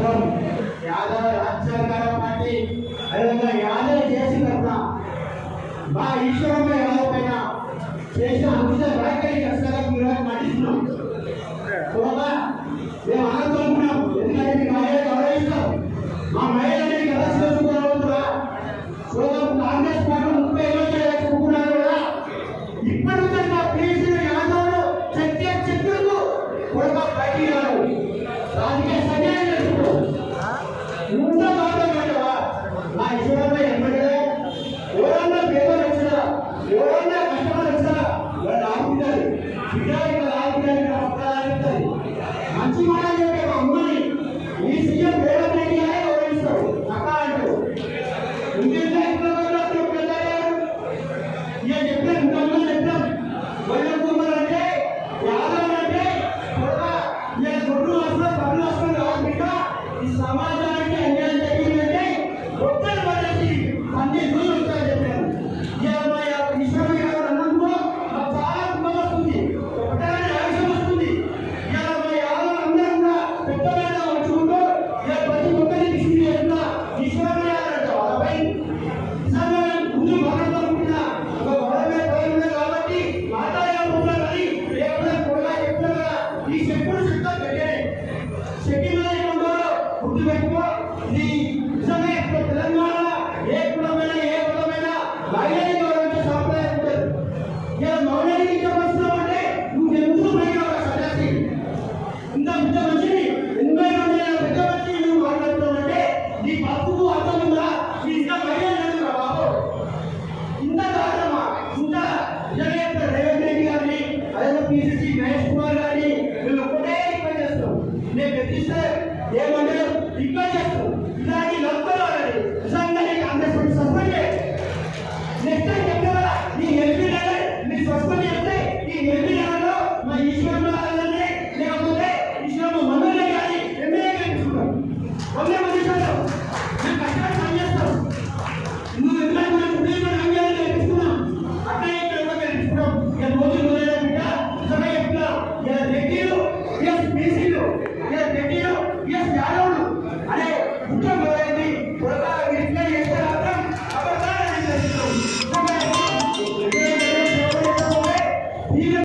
వర్గం యాదవ రాజ్యాధికార పార్టీ అదేవిధంగా యాదవ్ చేసిన తరఫున మా ఈశ్వరమ్మ యాదవ్ పైన చేసిన అంశ వైఖరి ఖచ్చితంగా మీరు నటిస్తున్నాం. మేము ఆనందం ఎందుకంటే మీ మహిళలు గౌరవిస్తాం. మా మహిళలని కదా చేసుకోవాలనుకుంటున్నా కాంగ్రెస్ పార్టీ 30 ఏళ్ళు కూడుకున్నారు కదా ఇప్పటికీ మా పీసీ యాదవ్లు చెక్కులకు కూడా బయటికి రాదు. రాజకీయ సన్యాయం చేస్తున్నారు. ముందు మాట్లాడమంటావా మా ఈశ్వరమ్మ ఎమ్మెల్యే ఎవరన్నా పేదలు వచ్చినా ఎవరన్నా కష్టపడి వచ్చినా వాళ్ళు ఆపుతారు. విధాయకులు ఆపుతారు మంచి మాట చెప్పే మా అమ్మని ఈ సీఎం రేవంత్ రెడ్డి గారే గౌరవిస్తాడు అక్క అంటూ ఇంకెంత చెప్పారు ఇంతమంది చెప్పాం. వైద్యులు అంటే యాదవ్ అంటే గొడ్డు వస్తున్నారు పనులు వస్తుంది కాబట్టి ఈ సమాజానికి అన్యాయం జరిగిందంటే ఒక్కరు పడేసి అన్ని రోజులు వస్తాయని చెప్పారు. ఈశ్వర గారు అన్నందుకు మాకు చాలా కుటుంబం వస్తుంది, ఒకటే ఆయుషం వస్తుంది. మా యాదవ్ అందరూ కూడా పెద్దమైన వచ్చుకుంటూ ప్రతి ఒక్కరిని తీసుకుని చేస్తున్నా ఈశ్వర గారు అంటే వాళ్ళపై ముందు మాట్లాడుతున్నా ఒక గొడవే పోయింది కాబట్టి మాట్లాడకుండా కానీ లేకుండా కూడా చెప్తున్నా కదా ఈ చెప్పులు చెప్తా పెట్టే చెక్కి మీద ఏమో గుర్తు పెట్టుకో. ఇది నిజమే తెలంగాణ ఏ కులమైన మహిళని గౌరవించే సాంప్రదాయం ఉంటుంది. ఇలా మౌనానికి చెప్పొస్తున్నామంటే నువ్వు ఎందుకు పైగా సన్యాసి ఇంత పెద్ద మంచిని 80 మంది పెద్ద మంచి నువ్వు మాట్లాడుతున్నావంటే నీ పప్పుకు అర్థం ఉందా? నీ ఇంత మహిళ లేదు బాబు. ఇంత దారుణమా? ఇంత నిజంగా రేవంత్ రెడ్డి గారిని అదే పిసిసి మహేష్ కుమార్ గారిని వీళ్ళు ఒక్కటే రిక్వెస్ట్ చేస్తాం. నేను ఎత్తిస్తే ఏమో